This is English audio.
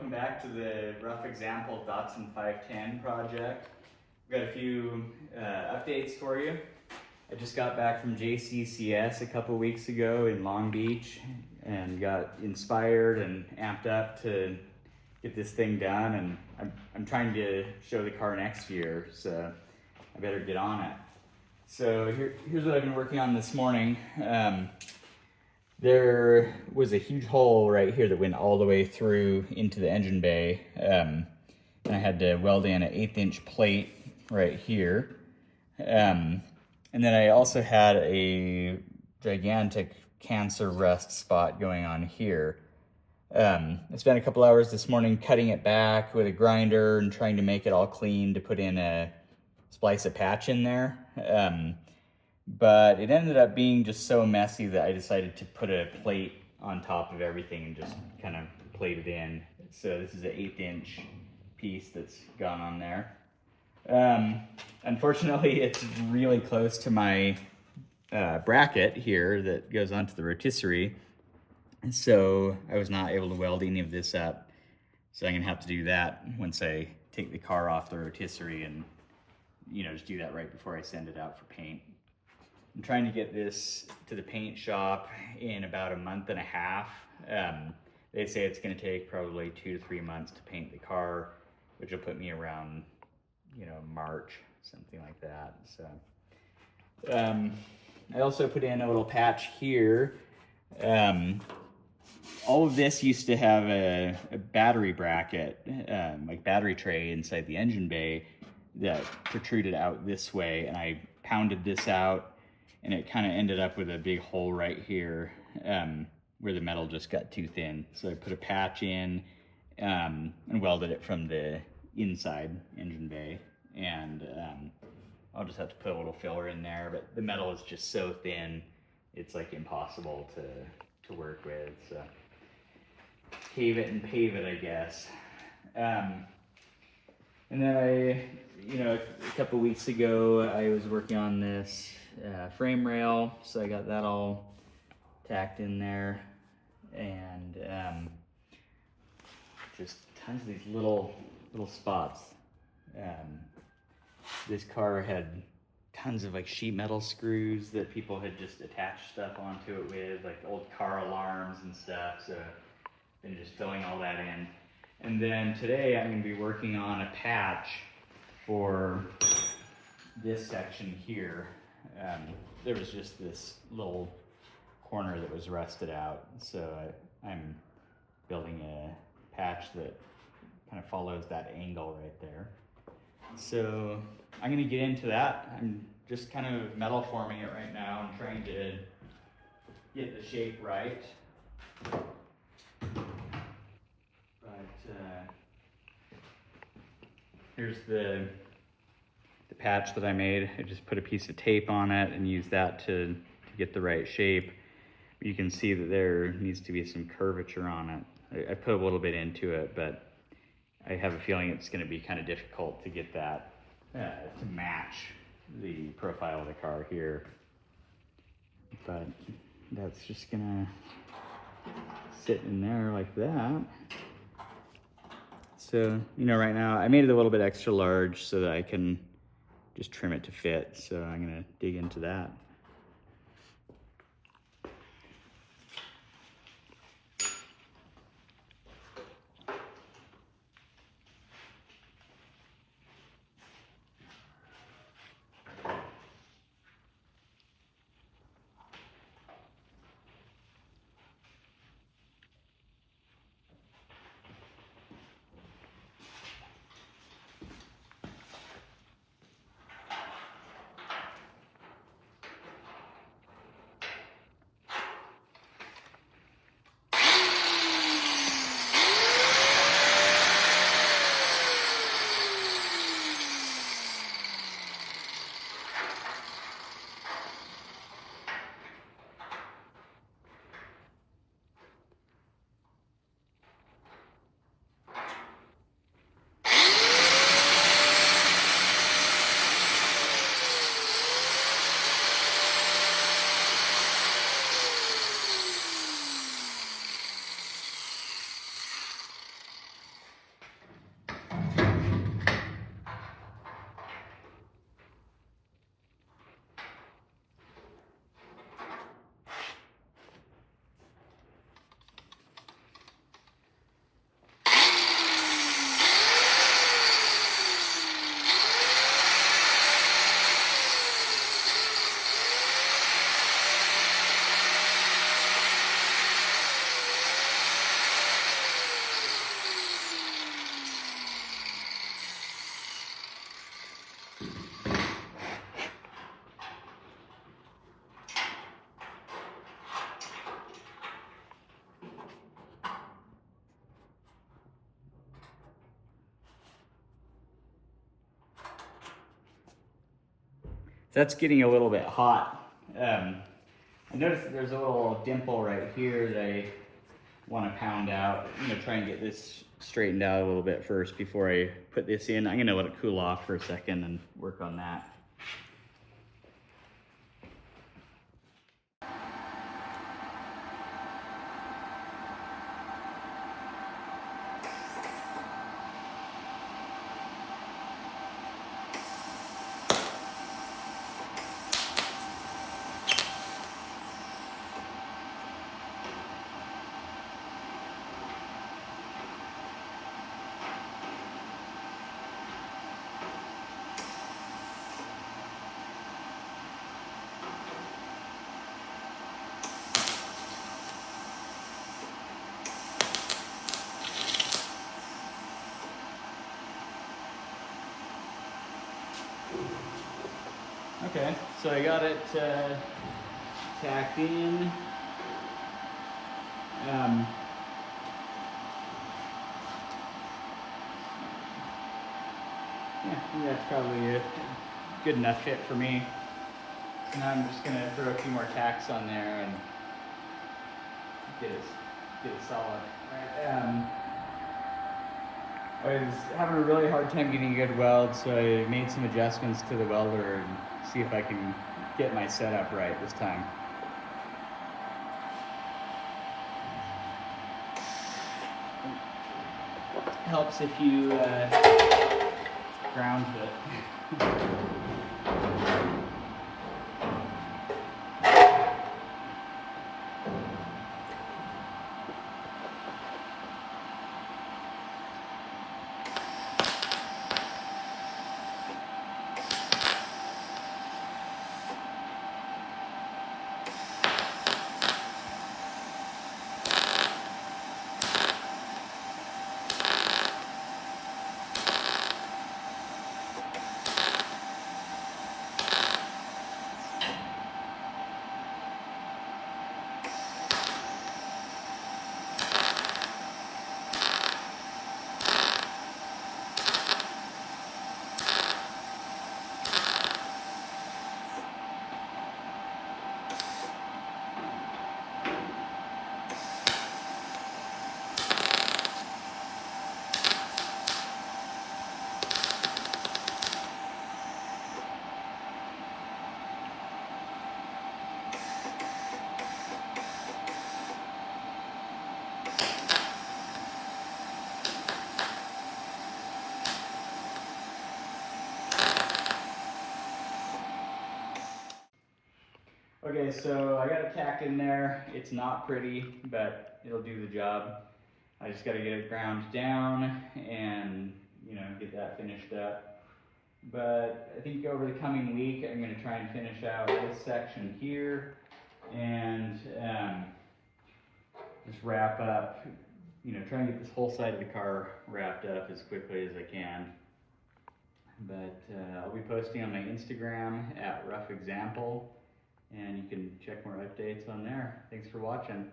welcome back to the rough example Datsun 510 project. We've got a few updates for you. I just got back from JCCS a couple weeks ago in Long Beach and got inspired and amped up to get this thing done, and I'm trying to show the car next year, so I better get on it. So here's what I've been working on this morning. There was a huge hole right here that went all the way through into the engine bay, and I had to weld in an 1/8" plate right here. And then I also had a gigantic cancer rust spot going on here. I spent a couple hours this morning cutting it back with a grinder and trying to make it all clean to put in a splice of patch in there. But it ended up being just so messy that I decided to put a plate on top of everything and just kind of plate it in. So this is an 1/8" piece that's gone on there. Unfortunately, it's really close to my bracket here that goes onto the rotisserie. And so I was not able to weld any of this up. So I'm gonna have to do that once I take the car off the rotisserie and, just do that right before I send it out for paint. I'm trying to get this to the paint shop in about a month and a half. They say it's gonna take probably 2 to 3 months to paint the car, which will put me around, March, something like that. So I also put in a little patch here. All of this used to have a battery bracket, like battery tray inside the engine bay that protruded out this way, and I pounded this out, and it kind of ended up with a big hole right here where the metal just got too thin. So I put a patch in and welded it from the inside engine bay, and I'll just have to put a little filler in there, but the metal is just so thin, it's like impossible to work with. So cave it and pave it, I guess. And then a couple weeks ago, I was working on this frame rail, so I got that all tacked in there, and just tons of these little spots. This car had tons of like sheet metal screws that people had just attached stuff onto it with, like old car alarms and stuff, so I've been just filling all that in. And then today I'm going to be working on a patch for this section here. There was just this little corner that was rusted out, so I'm building a patch that kind of follows that angle right there. So I'm going to get into that. I'm just kind of metal forming it right now and trying to get the shape right. Here's the patch that I made. I just put a piece of tape on it and used that to get the right shape. You can see that there needs to be some curvature on it. I put a little bit into it, but I have a feeling it's going to be kind of difficult to get that to match the profile of the car here. But that's just going to sit in there like that. So, right now I made it a little bit extra large so that I can just trim it to fit. So I'm going to dig into that. that's getting a little bit hot. I noticed that there's a little dimple right here that I want to pound out. I'm going to try and get this straightened out a little bit first before I put this in. I'm going to let it cool off for a second and work on that. Okay, so I got it tacked in. Yeah, I think that's probably a good enough fit for me. So now I'm just gonna throw a few more tacks on there and get it solid. Right. I was having a really hard time getting a good weld, so I made some adjustments to the welder and see if I can get my setup right this time. Helps if you ground it. Okay, so I got it tacked in there. It's not pretty, but it'll do the job. I just got to get it ground down and, get that finished up. But I think over the coming week, I'm going to try and finish out this section here and just wrap up, try and get this whole side of the car wrapped up as quickly as I can. But I'll be posting on my Instagram at Rough Example. And you can check more updates on there. Thanks for watching.